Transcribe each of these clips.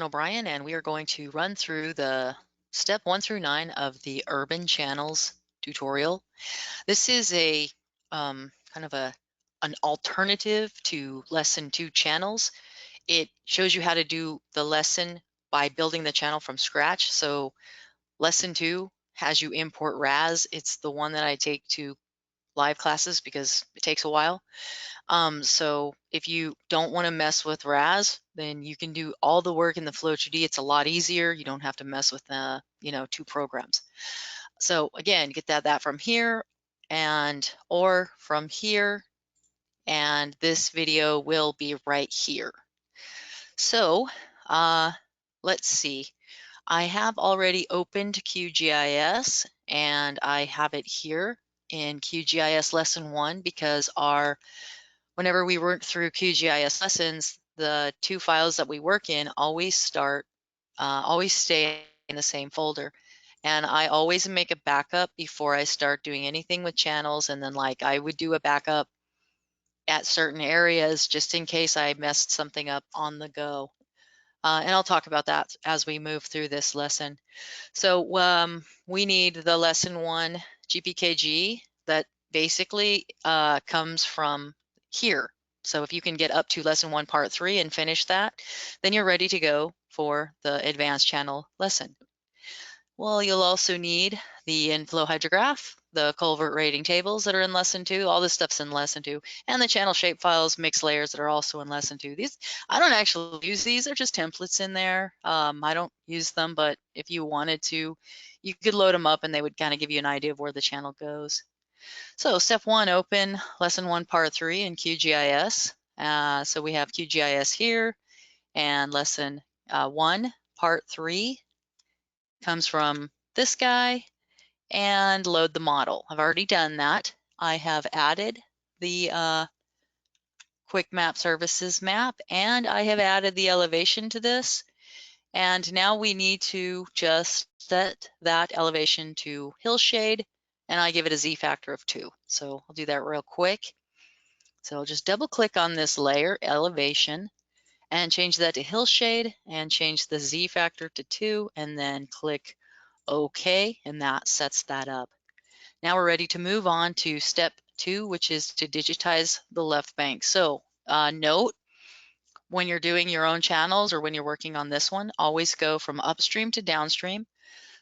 O'Brien, and we are going to run through the step 1 through 9 of the Urban Channels tutorial. This is a kind of an alternative to Lesson 2 channels. It shows you how to do the lesson by building the channel from scratch. So Lesson 2 has you import RAS. It's the one that I take to live classes because it takes a while. So if you don't want to mess with RAS, then you can do all the work in the FLO-2D. It's a lot easier. You don't have to mess with two programs. So again, get that from here or from here, and this video will be right here. So let's see. I have already opened QGIS, and I have it here in QGIS Lesson 1 because whenever we work through QGIS lessons, the 2 files that we work in always stay in the same folder. And I always make a backup before I start doing anything with channels. And then I would do a backup at certain areas just in case I messed something up on the go. And I'll talk about that as we move through this lesson. So we need the Lesson 1 GPKG that basically comes from here. So if you can get up to Lesson 1 Part 3 and finish that, then you're ready to go for the advanced channel lesson. Well, you'll also need the inflow hydrograph, the culvert rating tables that are in Lesson 2. All this stuff's in Lesson 2, and the channel shapefiles, mixed layers that are also in Lesson 2. These, I don't actually use these. They're just templates in there. I don't use them, but if you wanted to, you could load them up and they would kind of give you an idea of where the channel goes. So step 1, open Lesson 1 Part 3 in QGIS. So we have QGIS here, and Lesson 1 Part 3 comes from this guy, and load the model. I've already done that. I have added the Quick Map Services map, and I have added the elevation to this. And now we need to just set that elevation to hillshade, and I give it a Z factor of 2. So I'll do that real quick. So I'll just double click on this layer, elevation, and change that to hillshade, and change the Z factor to 2, and then click OK, and that sets that up. Now we're ready to move on to step 2, which is to digitize the left bank. So note, when you're doing your own channels or when you're working on this one, always go from upstream to downstream.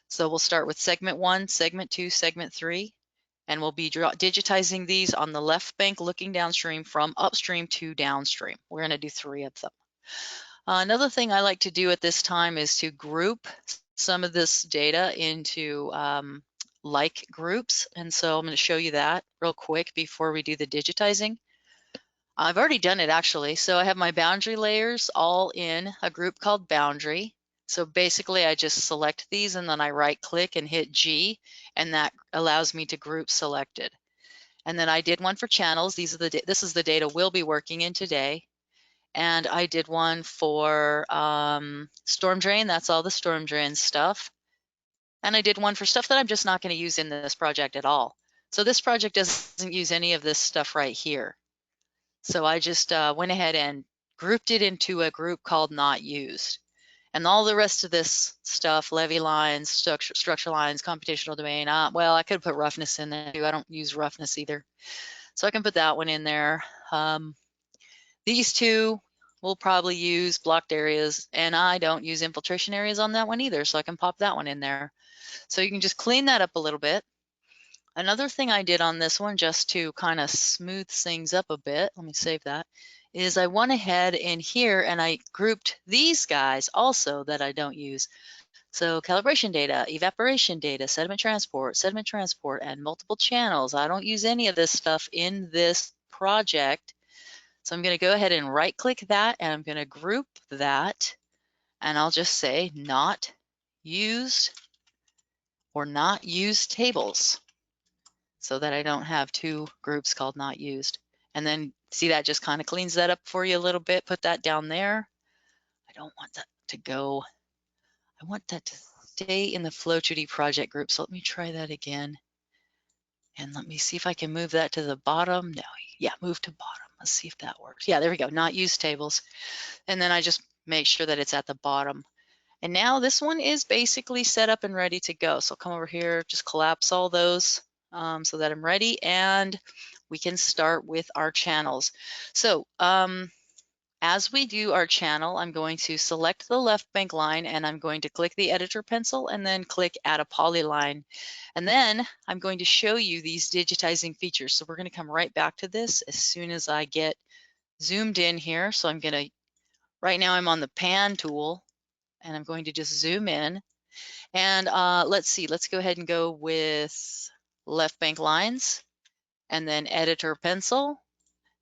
So we'll start with segment 1, segment 2, segment 3, and we'll be digitizing these on the left bank looking downstream from upstream to downstream. We're going to do 3 of them. Another thing I like to do at this time is to group some of this data into like groups. And so I'm going to show you that real quick before we do the digitizing. I've already done it actually. So I have my boundary layers all in a group called boundary. So basically I just select these and then I right click and hit G, and that allows me to group selected. And then I did one for channels. This is the data we'll be working in today. And I did one for storm drain. That's all the storm drain stuff. And I did one for stuff that I'm just not going to use in this project at all. So this project doesn't use any of this stuff right here. So I just went ahead and grouped it into a group called not used. And all the rest of this stuff, levee lines, structure lines, computational domain, well, I could put roughness in there too. I don't use roughness either. So I can put that one in there. These 2 we'll probably use blocked areas, and I don't use infiltration areas on that one either, so I can pop that one in there. So you can just clean that up a little bit. Another thing I did on this one, just to kind of smooth things up a bit, let me save that, is I went ahead in here and I grouped these guys also that I don't use. So calibration data, evaporation data, sediment transport, and multiple channels. I don't use any of this stuff in this project. So I'm going to go ahead and right click that, and I'm going to group that, and I'll just say not used or not used tables, so that I don't have 2 groups called not used. And then see, that just kind of cleans that up for you a little bit. Put that down there. I don't want that to go. I want that to stay in the FLO-2D project group. So let me try that again. And let me see if I can move that to the bottom. No, yeah, move to bottom. Let's see if that works. Yeah, there we go, not used tables. And then I just make sure that it's at the bottom. And now this one is basically set up and ready to go. So come over here, just collapse all those so that I'm ready, and we can start with our channels. So as we do our channel, I'm going to select the left bank line, and I'm going to click the editor pencil and then click add a polyline. And then I'm going to show you these digitizing features. So we're going to come right back to this as soon as I get zoomed in here. So I'm going to, right now I'm on the pan tool, and I'm going to just zoom in. And let's see, let's go ahead and go with left bank lines, and then editor pencil,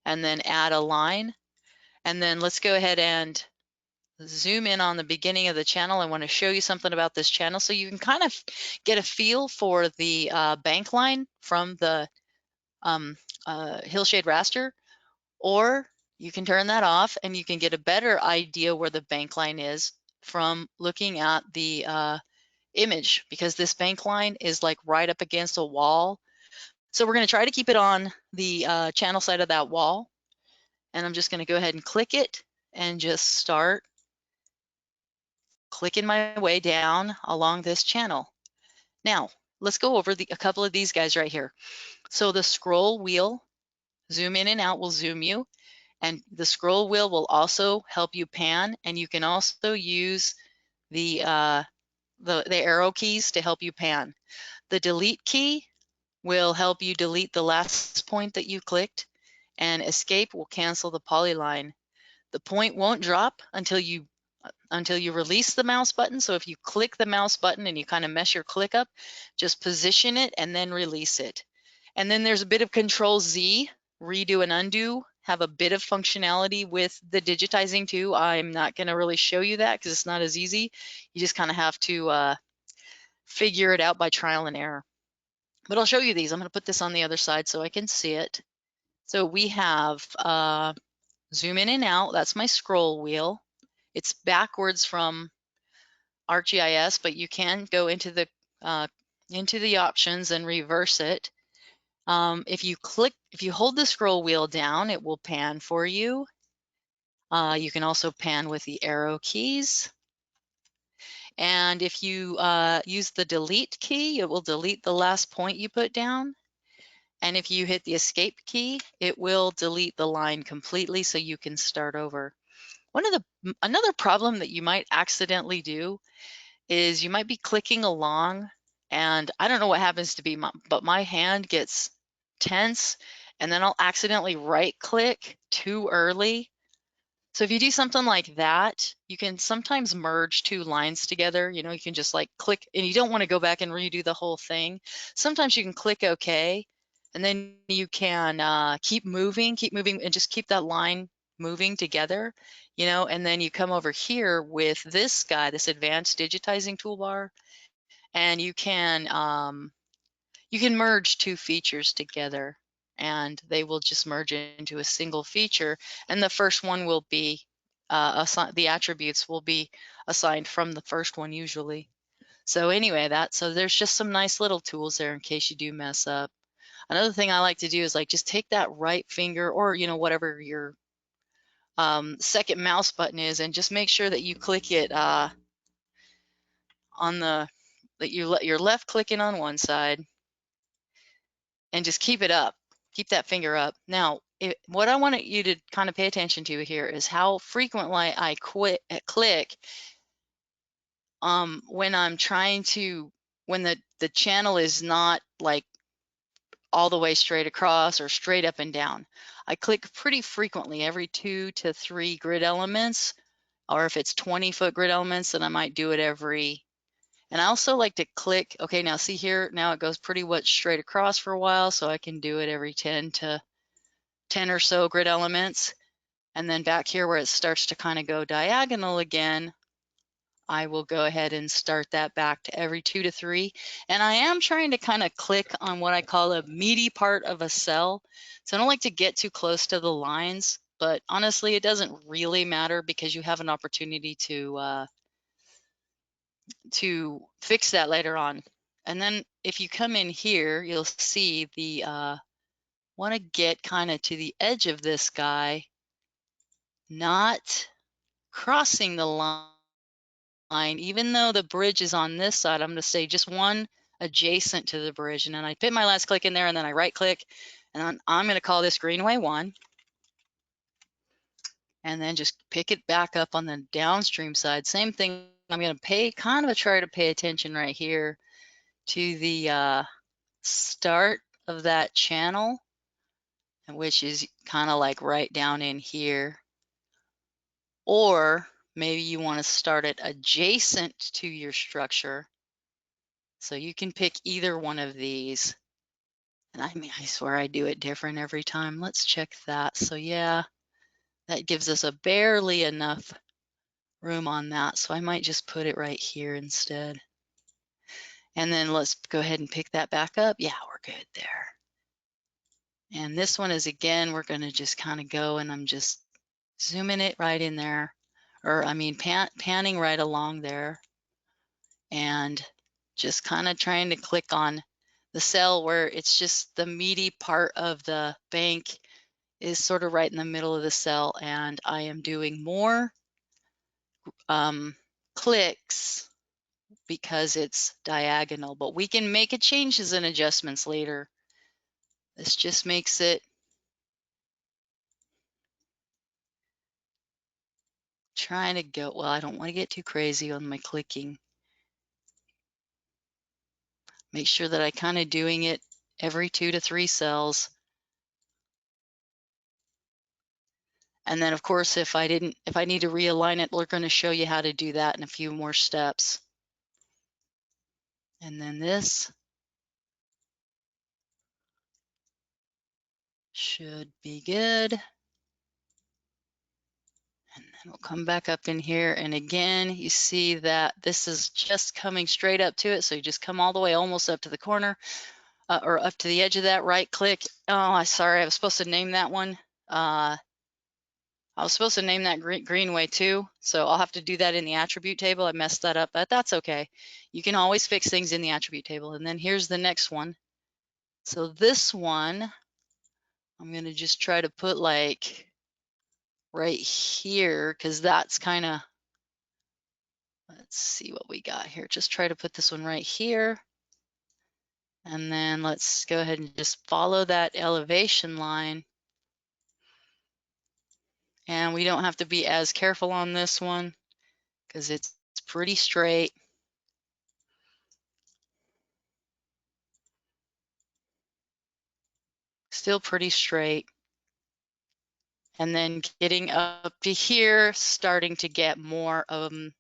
and then add a line. And then let's go ahead and zoom in on the beginning of the channel. I want to show you something about this channel so you can kind of get a feel for the bank line from the hillshade raster, or you can turn that off and you can get a better idea where the bank line is from looking at the image, because this bank line is like right up against a wall. So we're going to try to keep it on the channel side of that wall. And I'm just going to go ahead and click it and just start clicking my way down along this channel. Now, let's go over a couple of these guys right here. So the scroll wheel, zoom in and out will zoom you. And the scroll wheel will also help you pan. And you can also use the arrow keys to help you pan. The delete key will help you delete the last point that you clicked, and escape will cancel the polyline. The point won't drop until you release the mouse button. So if you click the mouse button and you kind of mess your click up, just position it and then release it. And then there's a bit of Control Z, redo and undo, have a bit of functionality with the digitizing too. I'm not going to really show you that because it's not as easy. You just kind of have to figure it out by trial and error. But I'll show you these. I'm going to put this on the other side so I can see it. So we have zoom in and out. That's my scroll wheel. It's backwards from ArcGIS, but you can go into the options and reverse it. If you hold the scroll wheel down, it will pan for you. You can also pan with the arrow keys. And if you use the delete key, it will delete the last point you put down. And if you hit the escape key, it will delete the line completely so you can start over. Another problem that you might accidentally do is you might be clicking along, and I don't know what happens to be, but my hand gets tense, and then I'll accidentally right click too early. So if you do something like that, you can sometimes merge two lines together. You can just like click, and you don't want to go back and redo the whole thing. Sometimes you can click OK, and then you can keep moving, and just keep that line moving together, and then you come over here with this guy, this advanced digitizing toolbar, and you can merge two features together, and they will just merge into a single feature. And the first one will be the attributes will be assigned from the first one usually. So anyway, so there's just some nice little tools there in case you do mess up. Another thing I like to do is like just take that right finger, or whatever your second mouse button is, and just make sure that you click it on you're left clicking on one side, and just keep it up. Keep that finger up. Now, what I want you to kind of pay attention to here is how frequently I click when I'm trying to, when the channel is not like all the way straight across or straight up and down. I click pretty frequently, every 2 to 3 grid elements, or if it's 20-foot grid elements, then I might do it every. And I also like to click, okay, now see here, now it goes pretty much straight across for a while, so I can do it every 10 or so grid elements. And then back here where it starts to kind of go diagonal again, I will go ahead and start that back to every 2 to 3. And I am trying to kind of click on what I call a meaty part of a cell. So I don't like to get too close to the lines, but honestly, it doesn't really matter because you have an opportunity to fix that later on. And then if you come in here, you'll see want to get kind of to the edge of this guy, not crossing the line, even though the bridge is on this side, I'm going to say just one adjacent to the bridge. And then I put my last click in there, and then I right click, and I'm going to call this Greenway 1. And then just pick it back up on the downstream side. Same thing, I'm going to try to pay attention right here to the start of that channel, which is kind of like right down in here. Or maybe you want to start it adjacent to your structure. So you can pick either one of these. And I mean, I swear I do it different every time. Let's check that. So yeah, that gives us a barely enough room on that. So I might just put it right here instead. And then let's go ahead and pick that back up. Yeah, we're good there. And this one is, again, we're going to just kind of go, and I'm just zooming it right in there, or I mean panning right along there, and just kind of trying to click on the cell where it's just the meaty part of the bank is sort of right in the middle of the cell, and I am doing more clicks because it's diagonal, but we can make changes and adjustments later. This just makes it trying to go, well, I don't want to get too crazy on my clicking. Make sure that I kind of doing it every 2 to 3 cells. And then of course, if I need to realign it, we're going to show you how to do that in a few more steps. And then this should be good. And then we'll come back up in here. And again, you see that this is just coming straight up to it. So you just come all the way almost up to the corner, or up to the edge of that, right click. Oh, sorry, I was supposed to name that one. I was supposed to name that Greenway 2, so I'll have to do that in the attribute table. I messed that up, but that's okay. You can always fix things in the attribute table. And then here's the next one. So this one, I'm going to just try to put like right here, because that's kind of, let's see what we got here. Just try to put this one right here. And then let's go ahead and just follow that elevation line. And we don't have to be as careful on this one because it's pretty straight. Still pretty straight. And then getting up to here, starting to get more of an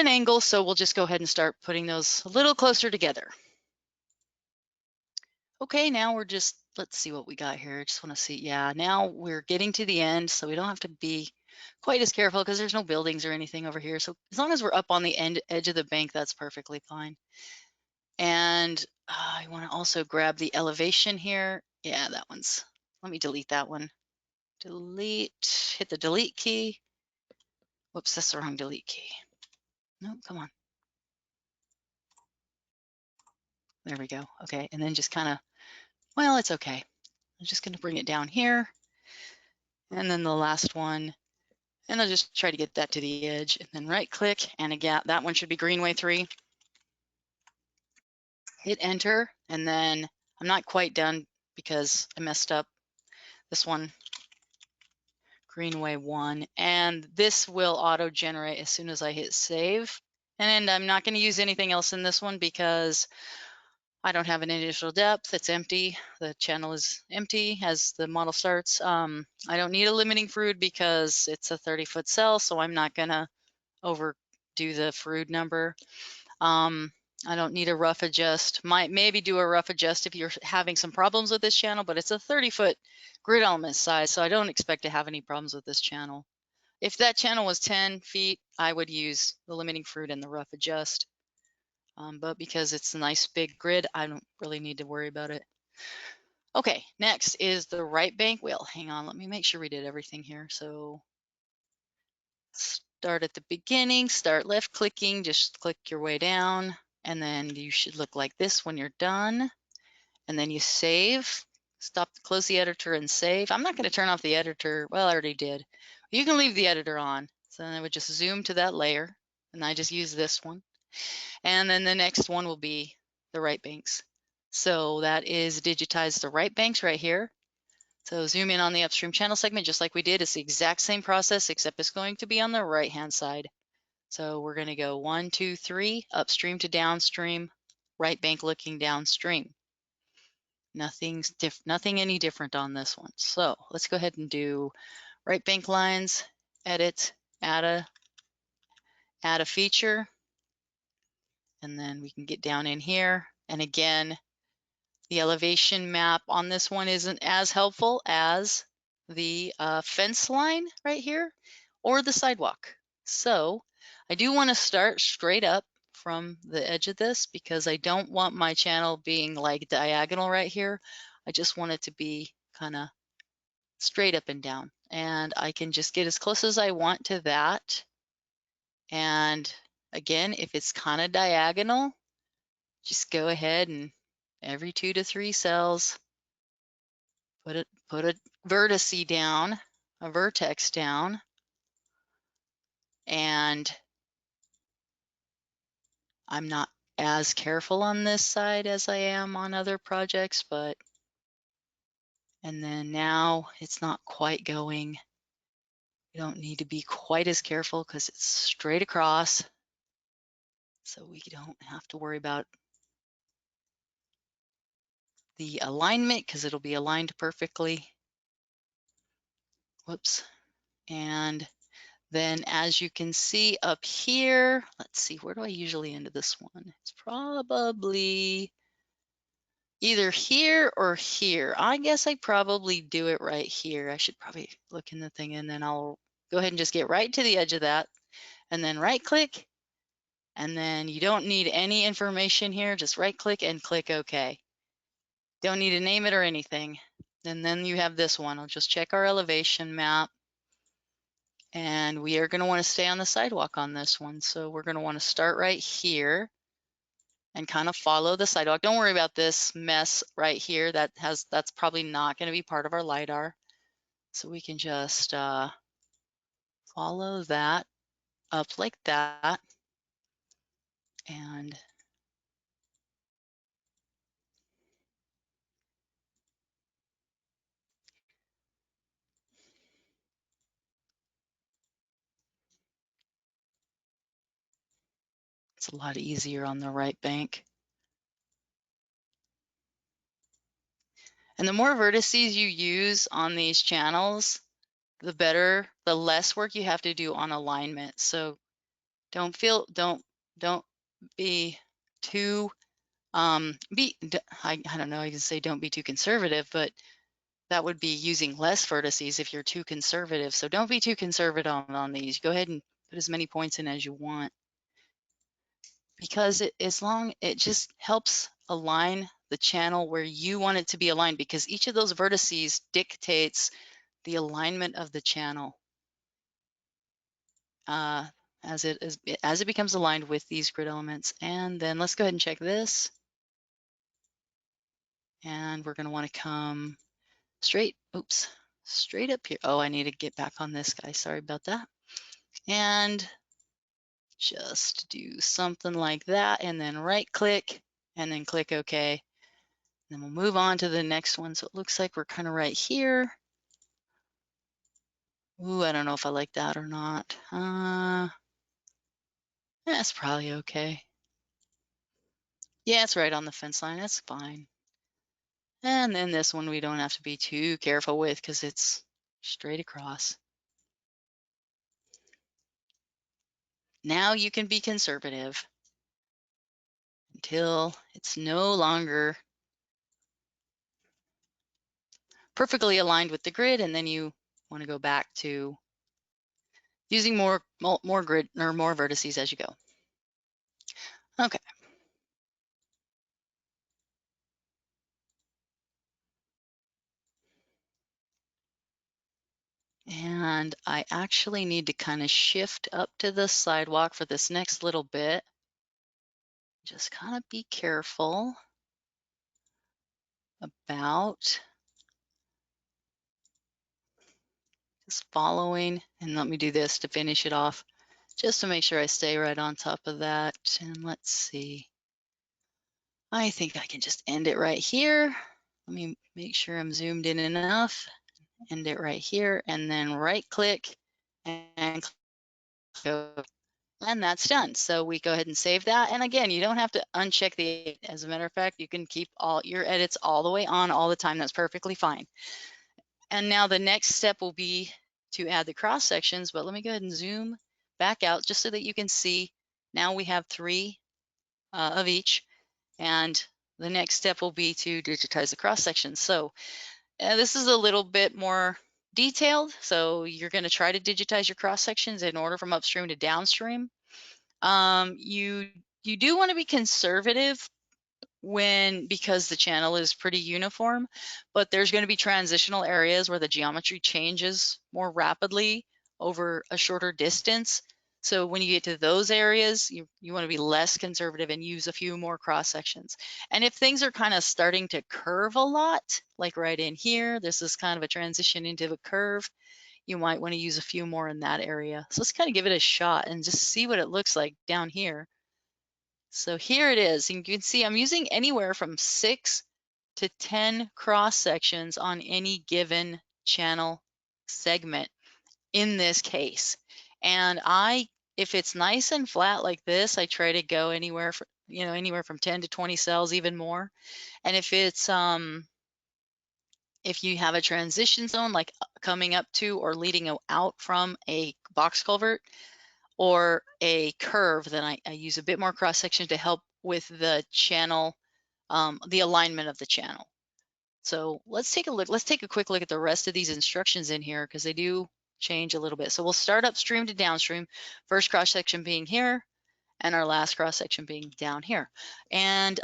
angle. So we'll just go ahead and start putting those a little closer together. Okay, now we're just, let's see what we got here. I just want to see, yeah, now we're getting to the end, so we don't have to be quite as careful because there's no buildings or anything over here. So as long as we're up on the edge of the bank, that's perfectly fine. And I want to also grab the elevation here. Yeah, that one's, let me delete that one. Delete, hit the delete key. Whoops, that's the wrong delete key. No, come on. There we go. Okay, and then just kind of, well, it's okay. I'm just going to bring it down here. And then the last one, and I'll just try to get that to the edge, and then right click, and again, that one should be Greenway 3. Hit enter, and then I'm not quite done because I messed up this one, Greenway 1, and this will auto generate as soon as I hit save. And I'm not going to use anything else in this one because I don't have an initial depth. It's empty. The channel is empty as the model starts. I don't need a limiting frood because it's a 30-foot cell, so I'm not going to overdo the frood number. I don't need a rough adjust. Might maybe do a rough adjust if you're having some problems with this channel, but it's a 30-foot grid element size, so I don't expect to have any problems with this channel. If that channel was 10 feet, I would use the limiting frood and the rough adjust. But because it's a nice big grid, I don't really need to worry about it. Okay, next is the right bank wheel. Hang on, let me make sure we did everything here. So start at the beginning, start left clicking, just click your way down, and then you should look like this when you're done. And then you save, close the editor and save. I'm not going to turn off the editor. Well, I already did. You can leave the editor on. So then I would just zoom to that layer, and I just use this one. And then the next one will be the right banks. So that is digitize the right banks right here. So zoom in on the upstream channel segment, just like we did. It's the exact same process, except it's going to be on the right-hand side. So we're going to go 1, 2, 3, upstream to downstream, right bank looking downstream. Nothing any different on this one. So let's go ahead and do right bank lines, edit, add a feature, and then we can get down in here. And again, the elevation map on this one isn't as helpful as the fence line right here or the sidewalk. So I do want to start straight up from the edge of this because I don't want my channel being like diagonal right here. I just want it to be kind of straight up and down. And I can just get as close as I want to that. And again, if it's kind of diagonal, just go ahead and every 2 to 3 cells, put a vertex down, a vertex down, and I'm not as careful on this side as I am on other projects, and then now it's not quite going. You don't need to be quite as careful because it's straight across, so we don't have to worry about the alignment because it'll be aligned perfectly. Whoops. And then as you can see up here, let's see, where do I usually end this one? It's probably either here or here. I guess I probably do it right here. I should probably look in the thing and then I'll go ahead and just get right to the edge of that and then right click. And then you don't need any information here. Just right click and click OK. Don't need to name it or anything. And then you have this one. I'll just check our elevation map. And we are going to want to stay on the sidewalk on this one. So we're going to want to start right here and kind of follow the sidewalk. Don't worry about this mess right here. That's probably not going to be part of our LiDAR. So we can just follow that up like that. And it's a lot easier on the right bank. And the more vertices you use on these channels, the better, the less work you have to do on alignment. So don't be too I don't know, I can say don't be too conservative, but that would be using less vertices if you're too conservative. So don't be too conservative on these. Go ahead and put as many points in as you want, because it just helps align the channel where you want it to be aligned, because each of those vertices dictates the alignment of the channel as it becomes aligned with these grid elements. And then let's go ahead and check this. And we're going to want to come straight up here. Oh, I need to get back on this guy. Sorry about that. And just do something like that, and then right click and then click OK. Then we'll move on to the next one. So it looks like we're kind of right here. Ooh, I don't know if I like that or not. That's probably okay. Yeah, it's right on the fence line. That's fine. And then this one we don't have to be too careful with because it's straight across. Now you can be conservative until it's no longer perfectly aligned with the grid, and then you want to go back to using more grid or more vertices as you go. Okay. And I actually need to kind of shift up to the sidewalk for this next little bit. Just kind of be careful about is following. And let me do this to finish it off, just to make sure I stay right on top of that. And let's see. I think I can just end it right here. Let me make sure I'm zoomed in enough. End it right here, and then right click and go. And that's done. So we go ahead and save that. And again, you don't have to uncheck the, as a matter of fact, you can keep all your edits all the way on all the time. That's perfectly fine. And now the next step will be to add the cross sections, but let me go ahead and zoom back out just so that you can see. Now we have 3 of each, and the next step will be to digitize the cross sections. So this is a little bit more detailed. So you're going to try to digitize your cross sections in order from upstream to downstream. You do want to be conservative because the channel is pretty uniform, but there's going to be transitional areas where the geometry changes more rapidly over a shorter distance. So when you get to those areas, you want to be less conservative and use a few more cross sections. And if things are kind of starting to curve a lot, like right in here, this is kind of a transition into a curve, you might want to use a few more in that area. So let's kind of give it a shot and just see what it looks like down here. So here it is. And you can see I'm using anywhere from 6 to 10 cross sections on any given channel segment in this case. And if it's nice and flat like this, I try to go anywhere from 10 to 20 cells, even more. And if you have a transition zone, like coming up to or leading out from a box culvert or a curve, then I use a bit more cross section to help with the channel, the alignment of the channel. So let's take a look. Let's take a quick look at the rest of these instructions in here, because they do change a little bit. So we'll start upstream to downstream, first cross section being here and our last cross section being down here. And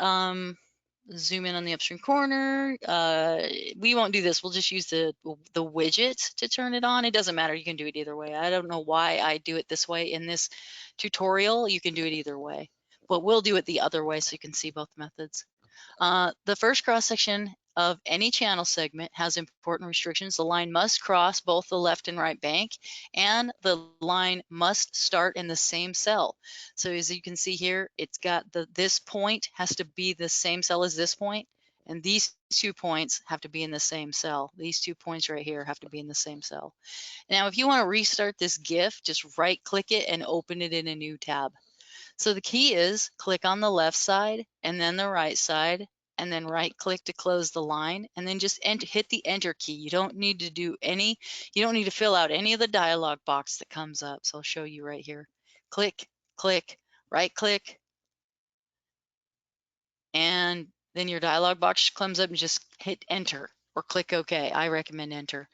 zoom in on the upstream corner. We won't do this. We'll just use the widget to turn it on. It doesn't matter. You can do it either way. I don't know why I do it this way in this tutorial. You can do it either way, but we'll do it the other way so you can see both methods. The first cross section of any channel segment has important restrictions. The line must cross both the left and right bank, and the line must start in the same cell. So as you can see here, it's got this point has to be the same cell as this point, and these 2 points have to be in the same cell. These 2 points right here have to be in the same cell. Now, if you want to restart this GIF, just right click it and open it in a new tab. So the key is click on the left side and then the right side, and then right click to close the line, and then just hit the enter key. You don't need to fill out any of the dialog box that comes up. So I'll show you right here. Click, click, right click, and then your dialog box comes up and just hit enter or click OK. I recommend enter.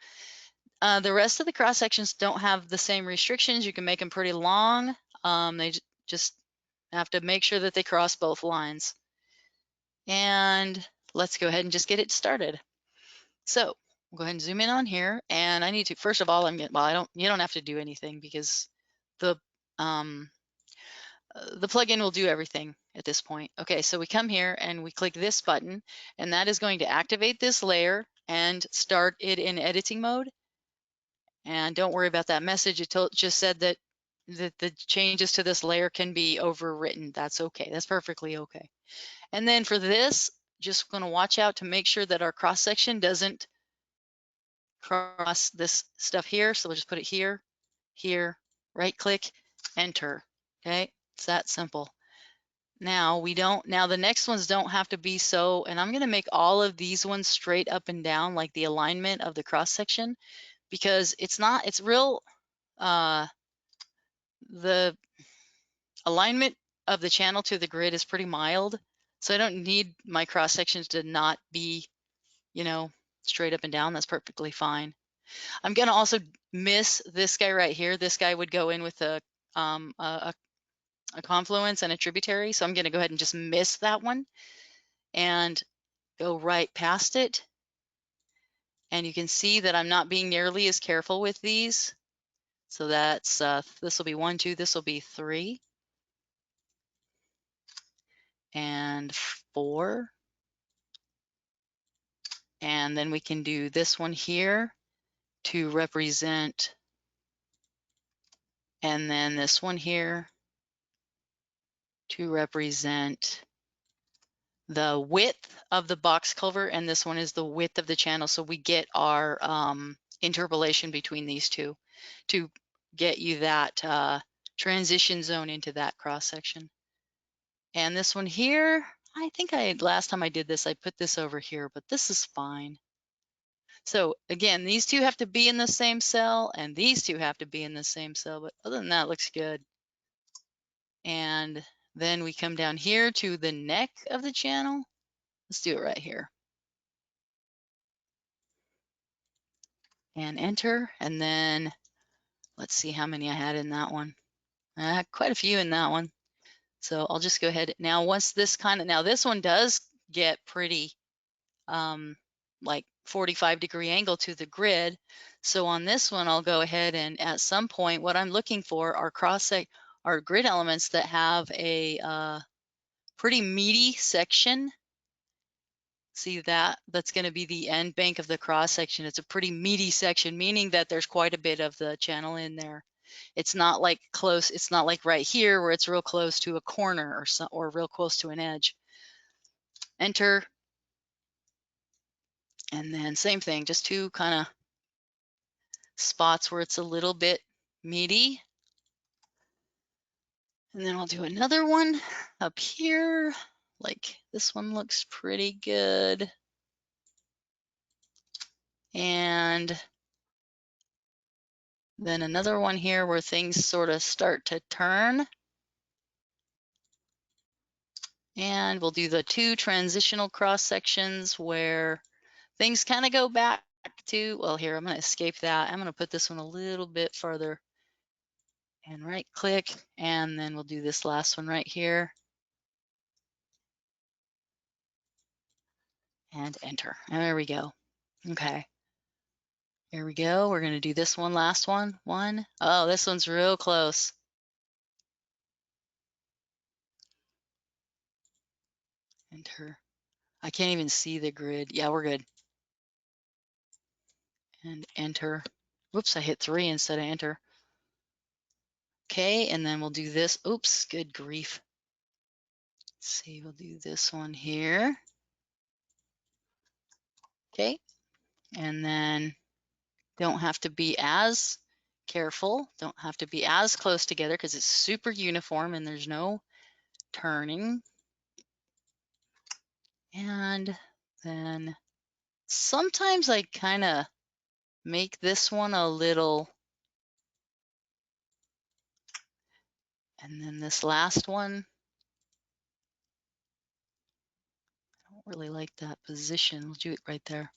The rest of the cross sections don't have the same restrictions. You can make them pretty long. They just have to make sure that they cross both lines. And let's go ahead and just get it started. So we'll go ahead and zoom in on here, and I need to, first of all, you don't have to do anything, because the plugin will do everything at this point. Okay, so we come here and we click this button, and that is going to activate this layer and start it in editing mode. And don't worry about that message. It just said that the changes to this layer can be overwritten. That's okay. That's perfectly okay. And then for this, just going to watch out to make sure that our cross section doesn't cross this stuff here. So we'll just put it here, here, right click, enter. Okay, it's that simple. Now the next ones don't have to be so, and I'm going to make all of these ones straight up and down, like the alignment of the cross section, because it's real, the alignment of the channel to the grid is pretty mild. So I don't need my cross sections to not be, straight up and down. That's perfectly fine. I'm going to also miss this guy right here. This guy would go in with a confluence and a tributary. So I'm going to go ahead and just miss that one and go right past it. And you can see that I'm not being nearly as careful with these. So that's, this will be 1, 2, this will be 3 and 4. And then we can do this one here to represent, and then this one here to represent the width of the box culvert, and this one is the width of the channel. So we get our interpolation between these two to get you that transition zone into that cross section. And this one here, I think last time I did this, I put this over here, but this is fine. So again, these two have to be in the same cell, and these two have to be in the same cell, but other than that, it looks good. And then we come down here to the neck of the channel. Let's do it right here. And enter, and then let's see how many I had in that one. I had quite a few in that one. So I'll just go ahead. Now, once this now this one does get pretty like 45-degree angle to the grid. So on this one, I'll go ahead and at some point, what I'm looking for are grid elements that have a pretty meaty section. See that? That's going to be the end bank of the cross section. It's a pretty meaty section, meaning that there's quite a bit of the channel in there. It's not like close. It's not like right here where it's real close to a corner or real close to an edge. Enter. And then same thing, just two kind of spots where it's a little bit meaty. And then I'll do another one up here. Like this one looks pretty good. And then another one here where things sort of start to turn. And we'll do the two transitional cross sections where things kind of go back to, well, here, I'm going to escape that. I'm going to put this one a little bit farther and right click. And then we'll do this last one right here. And enter. And there we go. Okay. Here we go. We're going to do this one last one. Oh, this one's real close. Enter. I can't even see the grid. Yeah, we're good. And enter. Whoops, I hit 3 instead of enter. Okay, and then we'll do this. Oops, good grief. Let's see, we'll do this one here. Okay, and then don't have to be as careful. Don't have to be as close together because it's super uniform and there's no turning. And then sometimes I kind of make this one a little, and then this last one, I don't really like that position. We'll do it right there.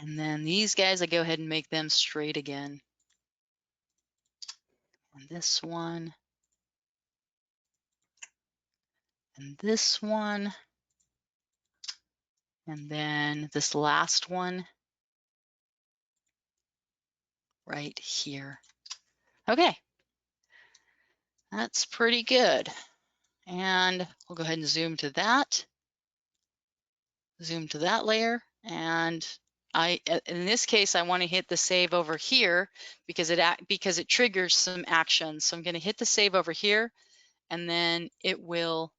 And then these guys, I go ahead and make them straight again. And this one, and this one, and then this last one right here. Okay, that's pretty good. And we'll go ahead and zoom to that layer. And in this case, I want to hit the save over here because it triggers some actions. So I'm going to hit the save over here, and then it will.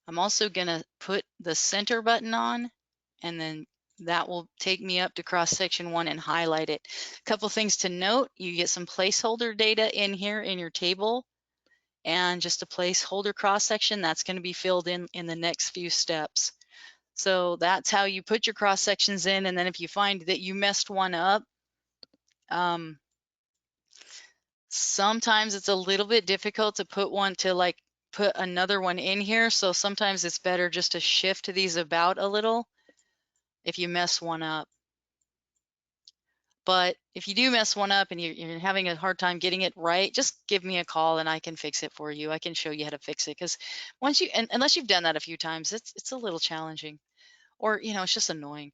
I'm also going to put the center button on, and then that will take me up to cross section 1 and highlight it. A couple things to note: you get some placeholder data in here in your table, and just a placeholder cross section that's going to be filled in the next few steps. So that's how you put your cross sections in. And then if you find that you messed one up, sometimes it's a little bit difficult to put another one in here. So sometimes it's better just to shift these about a little if you mess one up. But if you do mess one up and you're having a hard time getting it right, just give me a call and I can fix it for you. I can show you how to fix it, because unless you've done that a few times, it's a little challenging, or it's just annoying.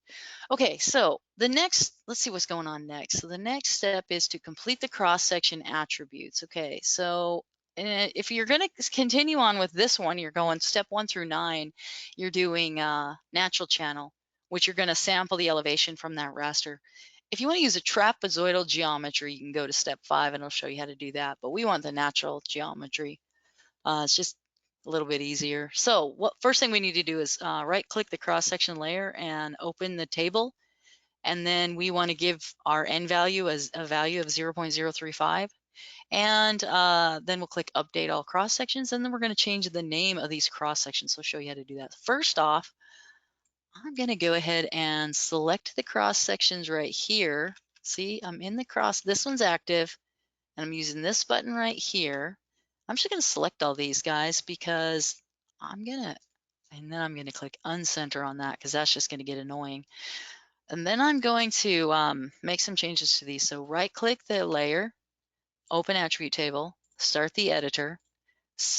Okay, so let's see what's going on next. So the next step is to complete the cross-section attributes. Okay, so if you're going to continue on with this one, you're going step 1 through 9. You're doing natural channel, which you're going to sample the elevation from that raster. if you want to use a trapezoidal geometry, you can go to step 5 and it'll show you how to do that. But we want the natural geometry. It's just a little bit easier. So what first thing we need to do is right-click the cross-section layer and open the table. And then we want to give our end value as a value of 0.035. And then we'll click Update All Cross Sections. And then we're going to change the name of these cross sections. So I'll show you how to do that. First off, I'm going to go ahead and select the cross sections right here. See, I'm in the cross. This one's active. And I'm using this button right here. I'm just going to select all these guys because and then I'm going to click Uncenter on that because that's just going to get annoying. And then I'm going to make some changes to these. So right-click the layer, open attribute table, start the editor,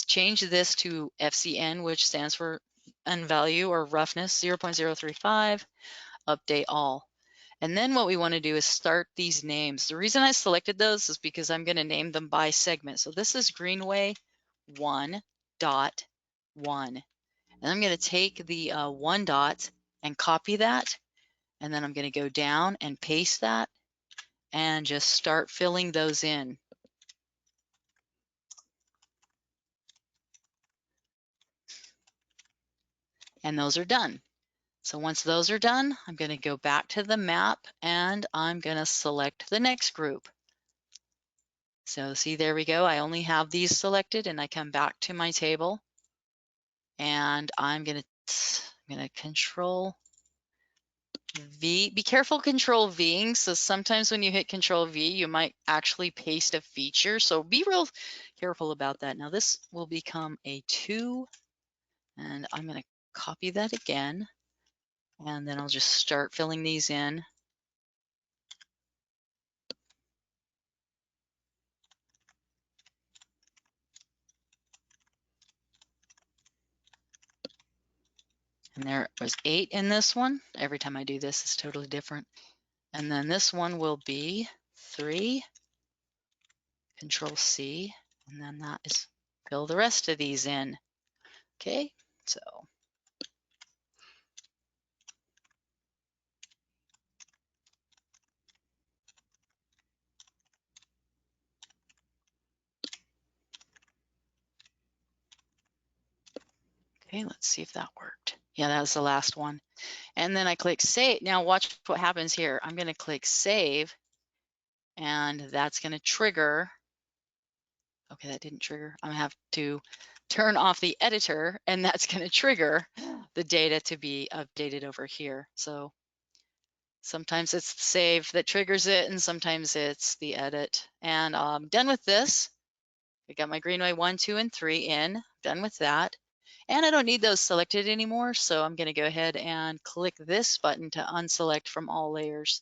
change this to FCN, which stands for end value or roughness, 0.035, update all. And then what we want to do is start these names. The reason I selected those is because I'm going to name them by segment. So this is Greenway 1.1. And I'm going to take the 1 dot and copy that. And then I'm going to go down and paste that and just start filling those in. And those are done. So once those are done, I'm going to go back to the map and I'm going to select the next group. So see, there we go. I only have these selected and I come back to my table and I'm going to Control V. Be careful Control Ving. So sometimes when you hit Control V, you might actually paste a feature. So be real careful about that. Now this will become a 2 and I'm going to copy that again. And then I'll just start filling these in. And there was 8 in this one. Every time I do this, it's totally different. And then this one will be 3. Control C, and then that is fill the rest of these in. Okay, so okay, let's see if that worked. Yeah, that was the last one. And then I click save. Now watch what happens here. I'm going to click save, and that's going to trigger. Okay, that didn't trigger. I'm going to have to turn off the editor, and that's going to trigger the data to be updated over here. So sometimes it's the save that triggers it, and sometimes it's the edit. And I'm done with this. I got my Greenway 1, 2, and 3 in. Done with that. And I don't need those selected anymore, so I'm going to go ahead and click this button to unselect from all layers.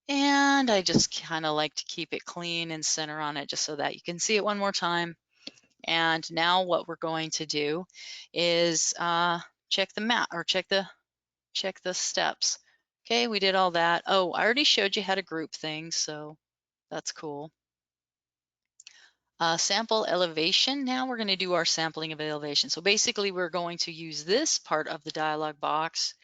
And I just kind of like to keep it clean and center on it just so that you can see it one more time. And now what we're going to do is check the map or check the steps. Okay, we did all that. Oh, I already showed you how to group things, so that's cool. Sample elevation. Now we're going to do our sampling of elevation. So basically we're going to use this part of the dialog box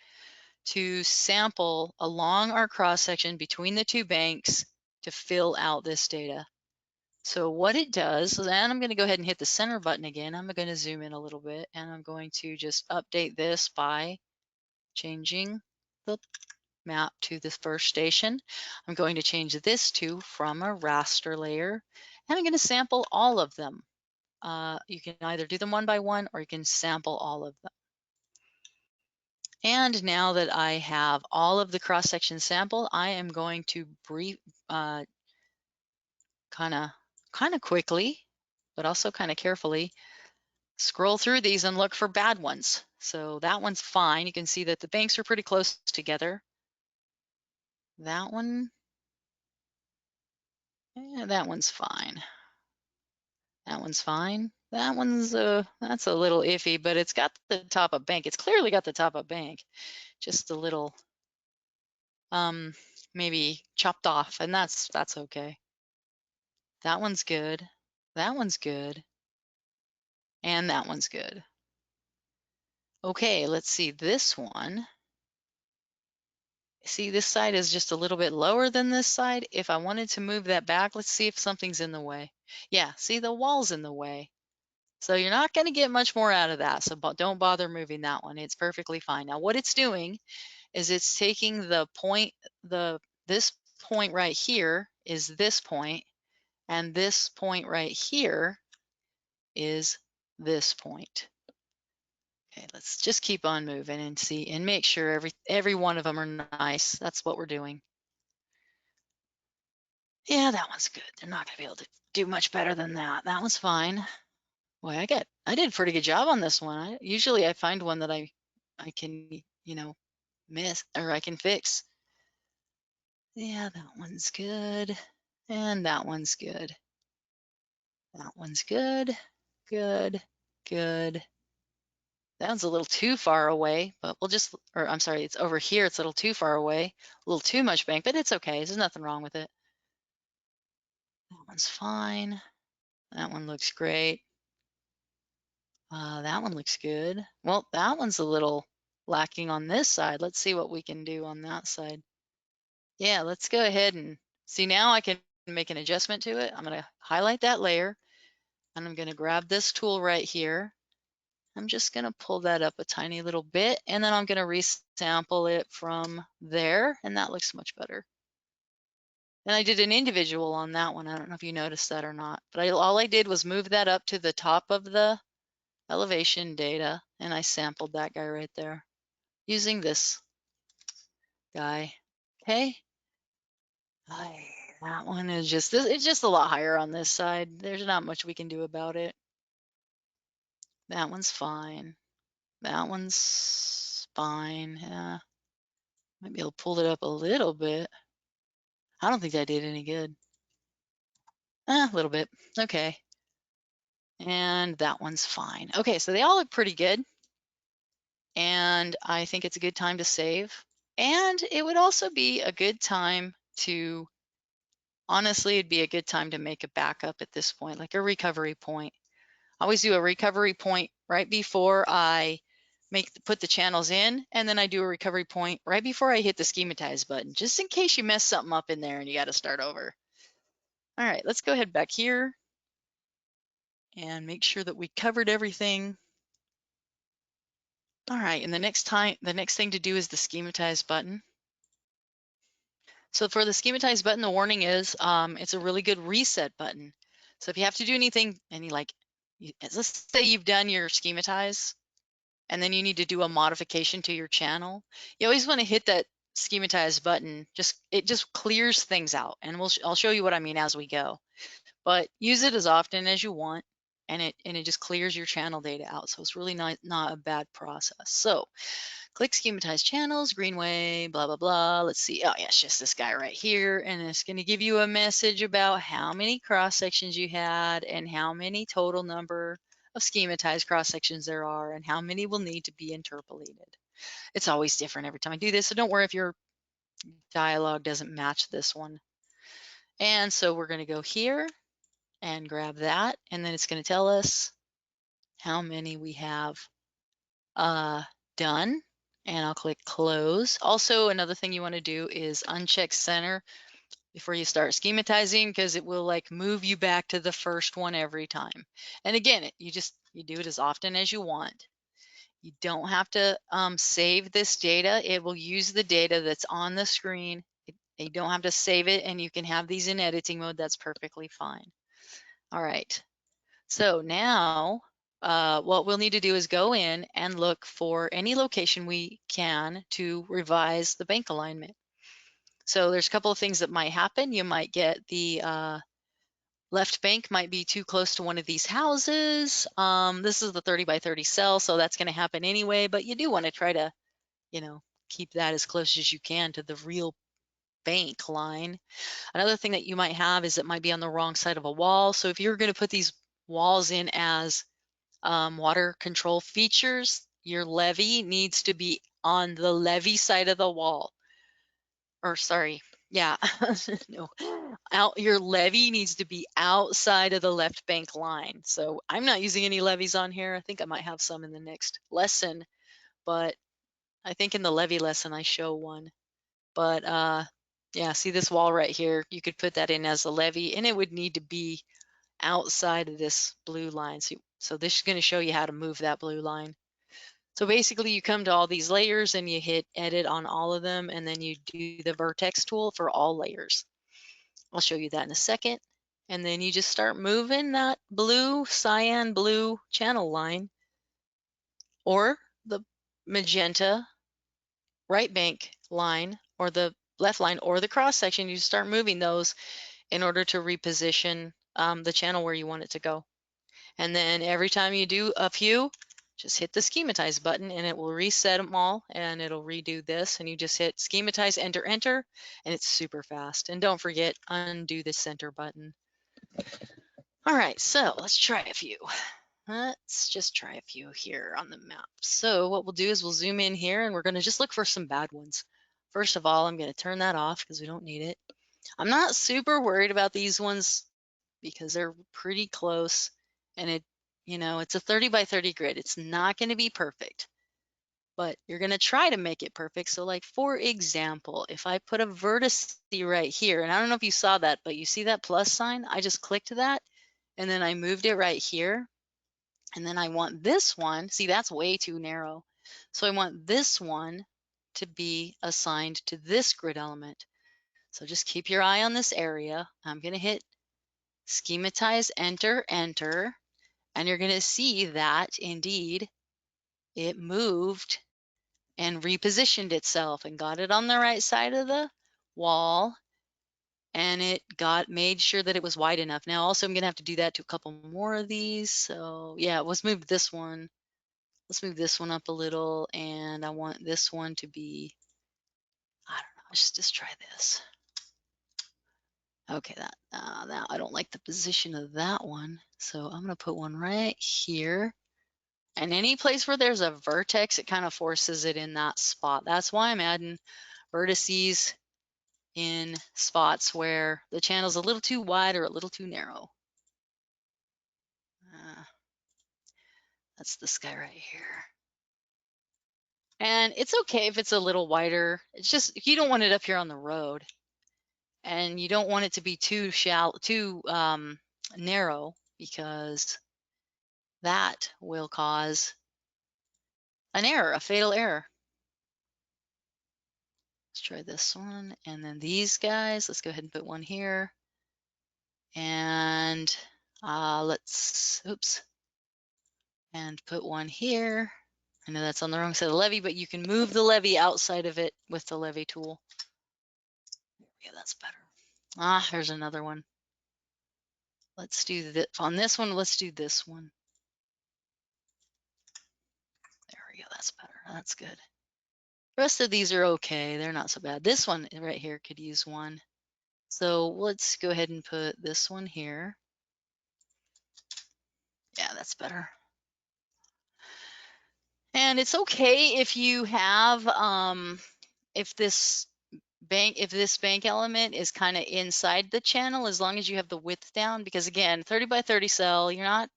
to sample along our cross section between the 2 banks to fill out this data. So what it does, and I'm going to go ahead and hit the center button again. I'm going to zoom in a little bit and I'm going to just update this by changing the map to the first station. I'm going to change this to from a raster layer, and I'm going to sample all of them. You can either do them one by one or you can sample all of them. And now that I have all of the cross-section sample, I am going to brief, kind of quickly, but also kind of carefully, scroll through these and look for bad ones. So that one's fine. You can see that the banks are pretty close together. That one, yeah, that one's fine. That one's fine. That one's that's a little iffy, but it's got the top of bank. It's clearly got the top of bank, just a little maybe chopped off, and that's okay. That one's good. That one's good. And that one's good. Okay, let's see. This one See, this side is just a little bit lower than this side. If I wanted to move that back, let's see if something's in the way. Yeah, see, the wall's in the way. So you're not going to get much more out of that. So don't bother moving that one. It's perfectly fine. Now what it's doing is it's taking the point, this point right here is this point, and this point right here is this point. Okay, let's just keep on moving and see and make sure every one of them are nice. That's what we're doing. Yeah, that one's good. They're not going to be able to do much better than that. That one's fine. Boy, I did a pretty good job on this one. Usually I find one that I can, miss or I can fix. Yeah, that one's good. And that one's good. That one's good. Good. Good. That one's a little too far away, but or I'm sorry, it's over here. It's a little too far away, a little too much bank, but it's okay. There's nothing wrong with it. That one's fine. That one looks great. That one looks good. Well, that one's a little lacking on this side. Let's see what we can do on that side. Yeah, let's go ahead and see. Now I can make an adjustment to it. I'm going to highlight that layer, and I'm going to grab this tool right here. I'm just going to pull that up a tiny little bit, and then I'm going to resample it from there, and that looks much better. And I did an individual on that one. I don't know if you noticed that or not, but all I did was move that up to the top of the elevation data, and I sampled that guy right there using this guy. Okay. That one is it's just a lot higher on this side. There's not much we can do about it. That one's fine. That one's fine. Yeah. Might be able to pull it up a little bit. I don't think that did any good. A little bit. Okay. And that one's fine. Okay, so they all look pretty good. And I think it's a good time to save. And it would also be a good time to, honestly, it'd be a good time to make a backup at this point, like a recovery point. I always do a recovery point right before I put the channels in, and then I do a recovery point right before I hit the schematize button, just in case you mess something up in there and you got to start over. All right, let's go ahead back here and make sure that we covered everything. All right, and the next thing to do is the schematize button. So for the schematize button, the warning is it's a really good reset button. So if you have to do anything and let's say you've done your schematize and then you need to do a modification to your channel, you always want to hit that schematize button. It just clears things out, and I'll show you what I mean as we go. But use it as often as you want, and it just clears your channel data out. So it's really not a bad process. So click schematize channels, Greenway, blah, blah, blah. Let's see. Oh, yeah, it's just this guy right here. And it's going to give you a message about how many cross sections you had and how many total number of schematized cross sections there are and how many will need to be interpolated. It's always different every time I do this. So don't worry if your dialog doesn't match this one. And so we're going to go here and grab that. And then it's going to tell us how many we have done. And I'll click close. Also, another thing you want to do is uncheck center before you start schematizing, because it will like move you back to the first one every time. And again, you do it as often as you want. You don't have to save this data. It will use the data that's on the screen. You don't have to save it, and you can have these in editing mode. That's perfectly fine. All right. So now what we'll need to do is go in and look for any location we can to revise the bank alignment. So there's a couple of things that might happen. You might get the left bank might be too close to one of these houses. This is the 30 by 30 cell, so that's going to happen anyway, but you do want to try to, keep that as close as you can to the real bank line. Another thing that you might have is it might be on the wrong side of a wall. So if you're going to put these walls in as water control features, your levee needs to be on the levee side of the wall. Or sorry, yeah, no, your levee needs to be outside of the left bank line. So I'm not using any levees on here. I think I might have some in the next lesson, but I think in the levee lesson I show one. But yeah, see this wall right here? You could put that in as a levee, and it would need to be outside of this blue line. So this is going to show you how to move that blue line. So basically you come to all these layers and you hit edit on all of them, and then you do the vertex tool for all layers. I'll show you that in a second. And then you just start moving that blue, cyan blue channel line, or the magenta right bank line, or the left line, or the cross section. You start moving those in order to reposition the channel where you want it to go. And then every time you do a few, just hit the schematize button and it will reset them all, and it'll redo this, and you just hit schematize, enter, enter, and it's super fast. And don't forget, undo the center button. All right, so let's try a few. Let's just try a few here on the map. So what we'll do is we'll zoom in here, and we're going to just look for some bad ones. First of all, I'm going to turn that off because we don't need it. I'm not super worried about these ones because they're pretty close, and it's a 30 by 30 grid. It's not going to be perfect, but you're going to try to make it perfect. So like, for example, if I put a vertex right here, and I don't know if you saw that, but you see that plus sign? I just clicked that, and then I moved it right here. And then I want this one, see, that's way too narrow. So I want this one to be assigned to this grid element. So just keep your eye on this area. I'm going to hit schematize, enter, enter, and you're going to see that indeed it moved and repositioned itself and got it on the right side of the wall, and it made sure that it was wide enough. Now also I'm going to have to do that to a couple more of these. So yeah, let's move this one. Let's move this one up a little, and I want this one to be, I don't know, let's just try this. Okay, that I don't like the position of that one, so I'm going to put one right here. And any place where there's a vertex, it kind of forces it in that spot. That's why I'm adding vertices in spots where the channel's a little too wide or a little too narrow. That's this guy right here. And it's okay if it's a little wider. It's just, you don't want it up here on the road, and you don't want it to be too shallow, too narrow, because that will cause an error, a fatal error. Let's try this one, and then these guys, let's go ahead and put one here, and and put one here. I know that's on the wrong side of the levee, but you can move the levee outside of it with the levee tool. Yeah, that's better. There's another one. Let's do this on this one. Let's do this one. There we go. That's better. That's good. The rest of these are okay. They're not so bad. This one right here could use one. So let's go ahead and put this one here. Yeah, that's better. And it's okay if you have, if this bank element is kind of inside the channel, as long as you have the width down, because again, 30 by 30 cell, you're not,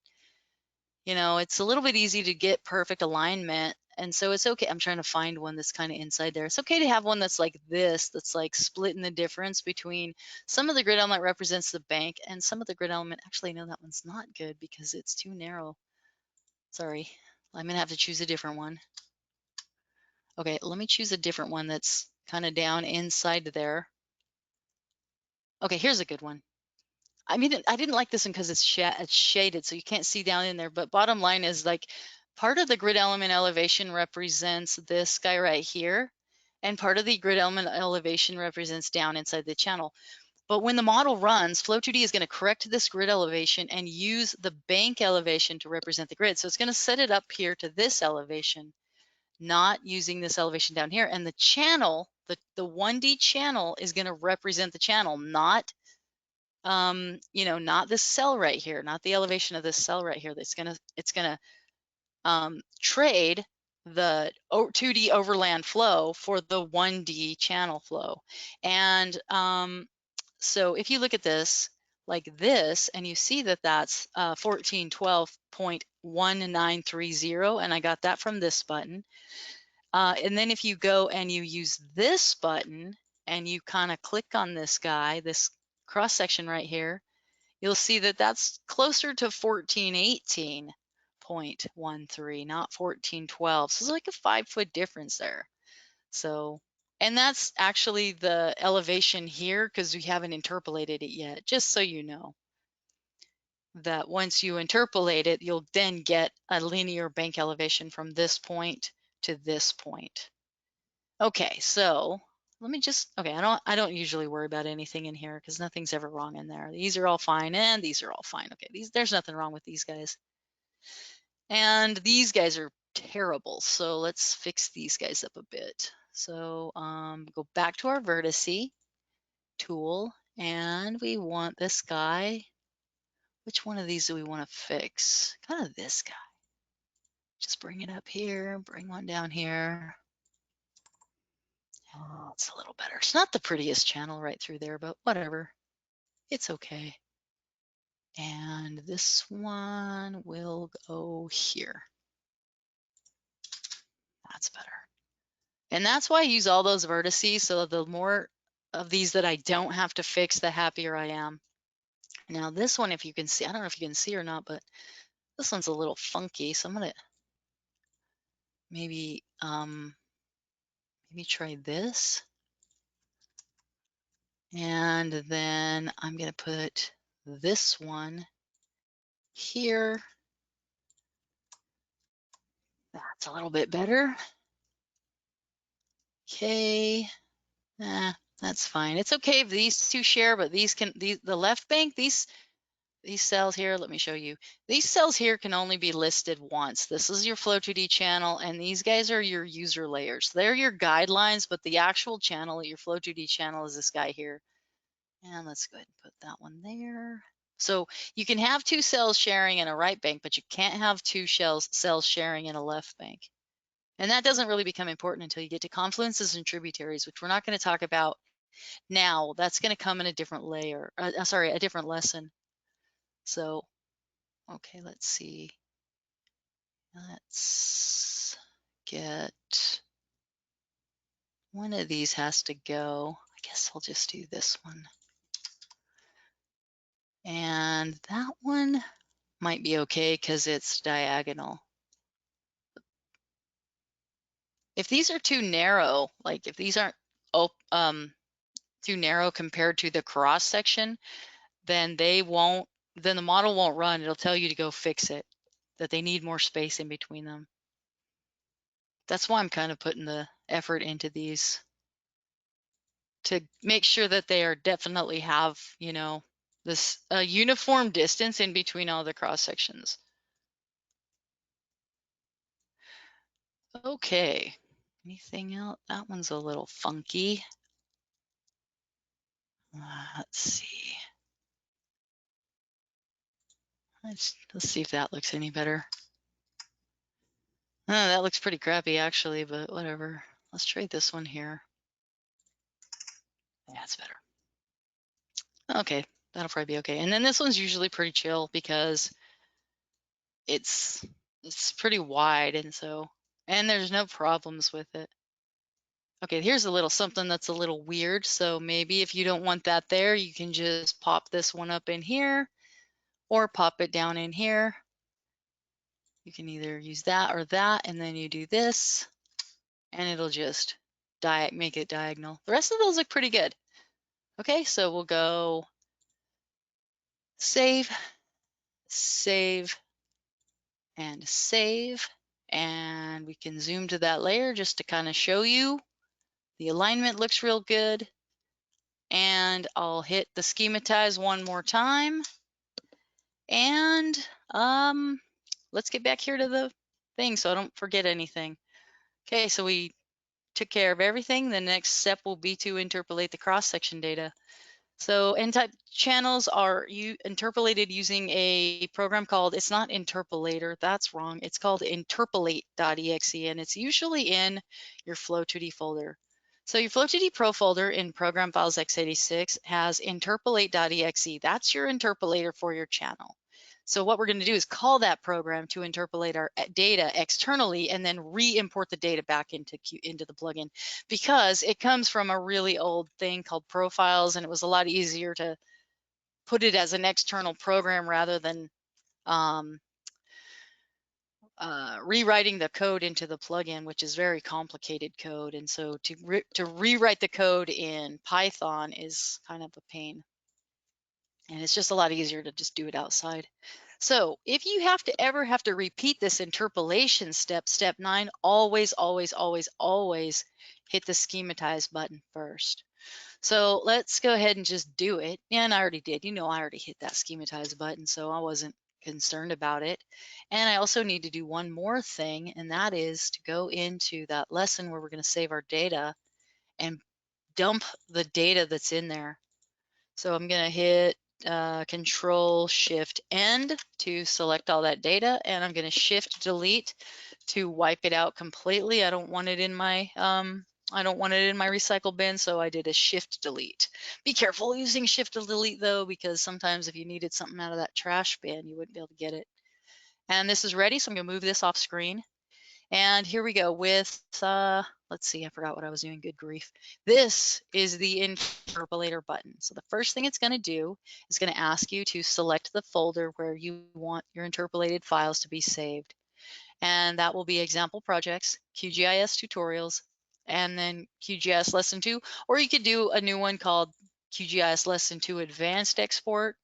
it's a little bit easy to get perfect alignment. And so it's okay. I'm trying to find one that's kind of inside there. It's okay to have one that's like this, that's like splitting the difference between some of the grid element represents the bank, and some of the grid element, actually, no, that one's not good because it's too narrow. Sorry, I'm gonna have to choose a different one. Okay, let me choose a different one that's kind of down inside there. Okay, here's a good one. I mean, I didn't like this one because it's shaded, so you can't see down in there. But bottom line is, like, part of the grid element elevation represents this guy right here, and part of the grid element elevation represents down inside the channel. But when the model runs, FLO-2D is going to correct this grid elevation and use the bank elevation to represent the grid. So it's going to set it up here to this elevation, not using this elevation down here. And the channel, the 1D channel, is going to represent the channel, not not this cell right here, not the elevation of this cell right here. It's gonna trade the 2D overland flow for the 1D channel flow. And so if you look at this like this, and you see that that's 1412.1930, and I got that from this button. And then if you go and you use this button, and you kind of click on this guy, this cross section right here, you'll see that that's closer to 1418.13, not 1412. So it's like a 5-foot difference there. So, and that's actually the elevation here because we haven't interpolated it yet, just so you know that once you interpolate it, you'll then get a linear bank elevation from this point to this point. Okay, so let me just, okay, I don't usually worry about anything in here because nothing's ever wrong in there. These are all fine and these are all fine. Okay, there's nothing wrong with these guys. And these guys are terrible. So let's fix these guys up a bit. So go back to our vertice tool and we want this guy. Which one of these do we want to fix? Kind of this guy. Just bring it up here, bring one down here. Oh, it's a little better. It's not the prettiest channel right through there, but whatever. It's okay. And this one will go here. That's better. And that's why I use all those vertices. So the more of these that I don't have to fix, the happier I am. Now this one, if you can see, I don't know if you can see or not, but this one's a little funky. So I'm gonna maybe try this. And then I'm gonna put this one here. That's a little bit better. Okay, that's fine. It's okay if these two share, but these can, the left bank, these cells here, let me show you. These cells here can only be listed once. This is your FLO-2D channel, and these guys are your user layers. They're your guidelines, but the actual channel, your FLO-2D channel, is this guy here. And let's go ahead and put that one there. So you can have two cells sharing in a right bank, but you can't have two cells sharing in a left bank. And that doesn't really become important until you get to confluences and tributaries, which we're not going to talk about now. That's going to come in a different layer, a different lesson. So, okay, let's see. Let's get, one of these has to go. I guess I'll just do this one. And that one might be okay because it's diagonal. If these are too narrow, like if these aren't too narrow compared to the cross section, then the model won't run. It'll tell you to go fix it, that they need more space in between them. That's why I'm kind of putting the effort into these to make sure that they are definitely have, you know, this uniform distance in between all the cross sections. Okay, anything else? That one's a little funky. Let's see. Let's see if that looks any better. That looks pretty crappy actually, but whatever. Let's try this one here. Yeah, it's better. Okay, that'll probably be okay. And then this one's usually pretty chill because it's pretty wide, and there's no problems with it. Okay, here's a little something that's a little weird. So maybe if you don't want that there, you can just pop this one up in here or pop it down in here. You can either use that or that, and then you do this, and it'll just make it diagonal. The rest of those look pretty good. Okay, so we'll go save, save, and save. And we can zoom to that layer just to kind of show you the alignment looks real good. And I'll hit the schematize one more time. And let's get back here to the thing so I don't forget anything. Okay, so we took care of everything. The next step will be to interpolate the cross-section data. So N-type channels are interpolated using a program called, it's not Interpolator, that's wrong. It's called interpolate.exe, and it's usually in your FLO-2D folder. So your FLO-2D Pro folder in Program Files x86 has interpolate.exe. That's your interpolator for your channel. So what we're going to do is call that program to interpolate our data externally and then re-import the data back into the plugin, because it comes from a really old thing called profiles, and it was a lot easier to put it as an external program rather than rewriting the code into the plugin, which is very complicated code. And so to rewrite the code in Python is kind of a pain. And it's just a lot easier to just do it outside. So if you ever have to repeat this interpolation step, step 9, always, always, always, always hit the schematize button first. So let's go ahead and just do it. And I already did. I already hit that schematize button, so I wasn't concerned about it. And I also need to do one more thing, and that is to go into that lesson where we're going to save our data and dump the data that's in there. So I'm going to hit Control Shift End to select all that data, and I'm going to Shift Delete to wipe it out completely. I don't want it in my recycle bin, so I did a Shift Delete. Be careful using Shift Delete though, because sometimes if you needed something out of that trash bin, you wouldn't be able to get it. And this is ready, so I'm going to move this off screen. And here we go with, let's see, I forgot what I was doing, good grief. This is the interpolator button. So the first thing it's going to do is going to ask you to select the folder where you want your interpolated files to be saved. And that will be example projects, QGIS tutorials, and then QGIS lesson 2, or you could do a new one called QGIS lesson 2 advanced export,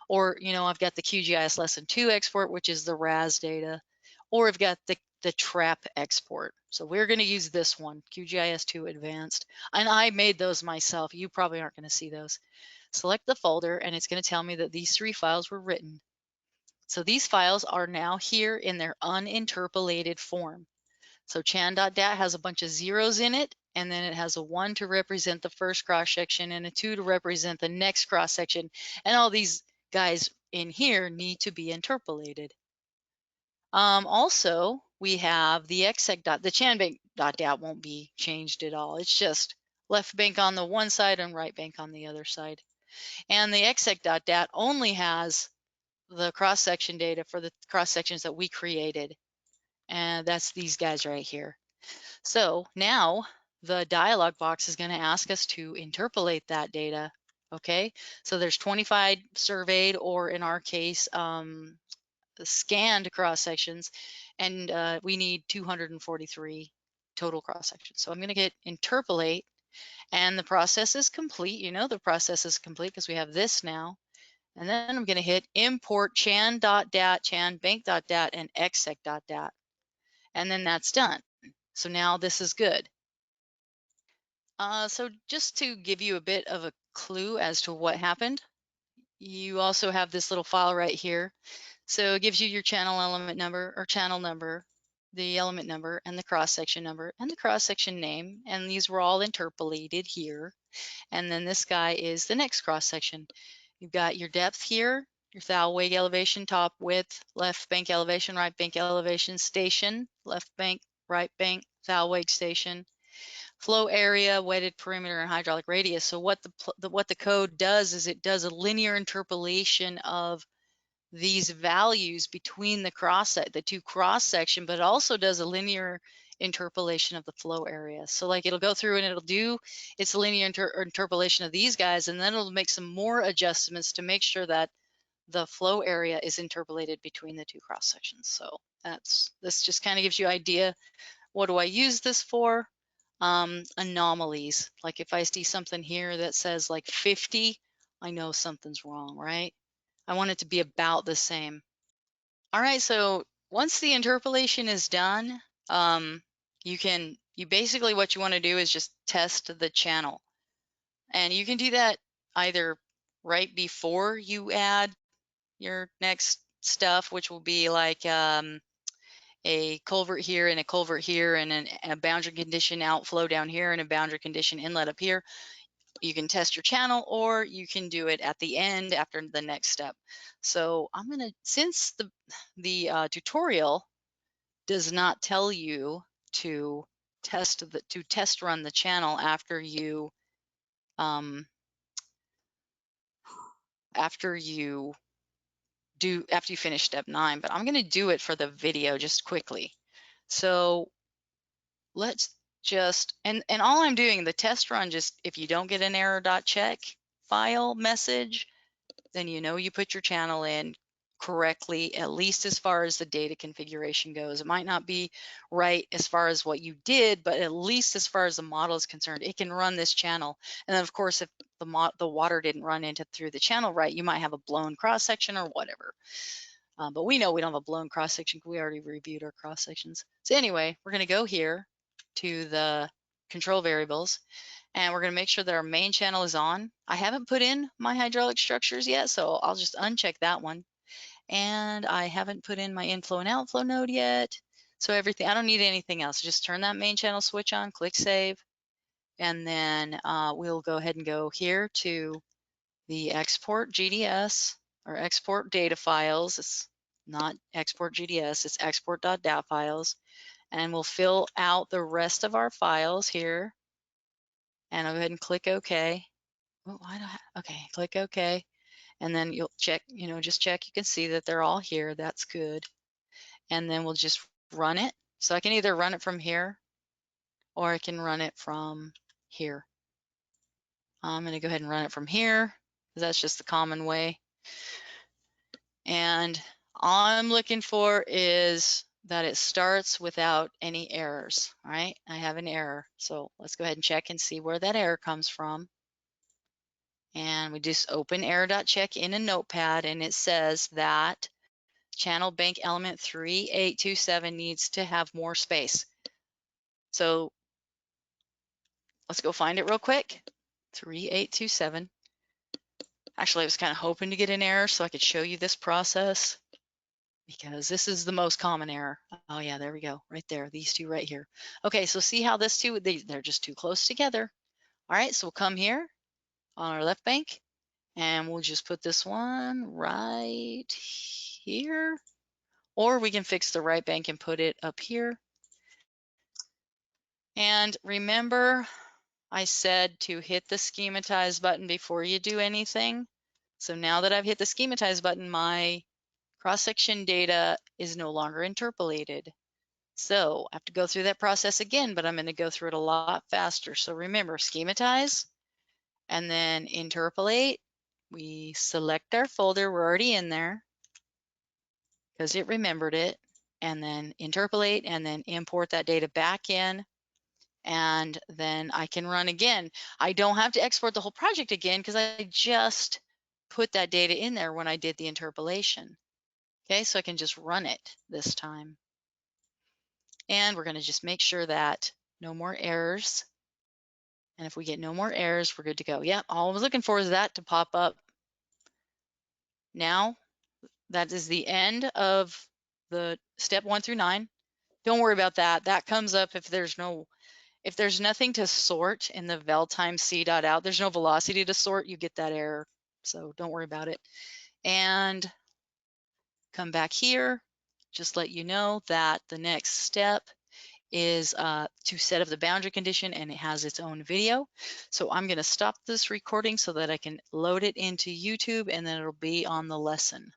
or I've got the QGIS lesson 2 export, which is the RAS data, or I've got the trap export. So we're going to use this one, QGIS 2 advanced, and I made those myself. You probably aren't going to see those. Select the folder, and it's going to tell me that these 3 files were written. So these files are now here in their uninterpolated form. So chan.dat has a bunch of zeros in it, and then it has a 1 to represent the first cross section and a 2 to represent the next cross section. And all these guys in here need to be interpolated. Also, we have the exec the chanbank.dat won't be changed at all. It's just left bank on the one side and right bank on the other side. And the exec.dat only has the cross-section data for the cross-sections that we created. And that's these guys right here. So now the dialog box is going to ask us to interpolate that data. Okay, so there's 25 surveyed, or in our case, scanned cross sections, and we need 243 total cross sections. So I'm going to get interpolate, and the process is complete. The process is complete because we have this now. And then I'm going to hit import chan.dat, chanbank.dat, and exec.dat. And then that's done. So now this is good. So just to give you a bit of a clue as to what happened, you also have this little file right here. So it gives you your channel element number or channel number, the element number, and the cross-section number, and the cross-section name. And these were all interpolated here. And then this guy is the next cross-section. You've got your depth here, your thou wake elevation, top width, left bank elevation, right bank elevation, station, left bank, right bank, thou wake station, flow area, wetted perimeter, and hydraulic radius. So what the code does is it does a linear interpolation of these values between the two cross section, but it also does a linear interpolation of the flow area. So like it'll go through and it'll do its linear interpolation of these guys, and then it'll make some more adjustments to make sure that the flow area is interpolated between the two cross sections. So this just kind of gives you an idea. What do I use this for? Anomalies. Like if I see something here that says like 50, I know something's wrong, right? I want it to be about the same. All right, so once the interpolation is done, you basically what you want to do is just test the channel. And you can do that either right before you add your next stuff, which will be like a culvert here and a culvert here and a boundary condition outflow down here and a boundary condition inlet up here. You can test your channel, or you can do it at the end after the next step. So I'm gonna, since the tutorial does not tell you to test run the channel after you do after you finish step 9, but I'm going to do it for the video just quickly. So let's just, and all I'm doing, the test run, just if you don't get an error.check file message, then you know you put your channel in correctly, at least as far as the data configuration goes. It might not be right as far as what you did, but at least as far as the model is concerned, it can run this channel. And then of course, if the water didn't run through the channel right, you might have a blown cross section or whatever. But we know we don't have a blown cross section because we already reviewed our cross sections. So anyway, we're going to go here to the control variables, and we're going to make sure that our main channel is on. I haven't put in my hydraulic structures yet, so I'll just uncheck that one. And I haven't put in my inflow and outflow node yet. So everything, I don't need anything else. Just turn that main channel switch on, click save, and then we'll go ahead and go here to the export GDS or export data files. It's not export GDS, it's export.dat files. And we'll fill out the rest of our files here. And I'll go ahead and click OK. Oh, okay, click OK. And then you'll check, just check. You can see that they're all here. That's good. And then we'll just run it. So I can either run it from here or I can run it from here. I'm going to go ahead and run it from here because that's just the common way. And all I'm looking for is that it starts without any errors. All right, I have an error. So let's go ahead and check and see where that error comes from. And we just open error.check in a notepad, and it says that channel bank element 3827 needs to have more space. So let's go find it real quick. 3827. Actually, I was kind of hoping to get an error so I could show you this process, because this is the most common error. Oh yeah, there we go, right there, these two right here. Okay, so see how this two, they're just too close together. All right, so we'll come here on our left bank, and we'll just put this one right here, or we can fix the right bank and put it up here. And remember, I said to hit the schematize button before you do anything. So now that I've hit the schematize button, my cross-section data is no longer interpolated. So I have to go through that process again, but I'm going to go through it a lot faster. So remember, schematize and then interpolate. We select our folder, we're already in there because it remembered it, and then interpolate and then import that data back in. And then I can run again. I don't have to export the whole project again because I just put that data in there when I did the interpolation. Okay, so I can just run it this time. And we're going to just make sure that no more errors. And if we get no more errors, we're good to go. Yep, all I was looking for is that to pop up. Now, that is the end of the step 1 through 9. Don't worry about that. That comes up if there's nothing to sort in the vel times c.out, there's no velocity to sort, you get that error. So don't worry about it. And come back here, just let you know that the next step is to set up the boundary condition, and it has its own video. So I'm going to stop this recording so that I can load it into YouTube, and then it'll be on the lesson.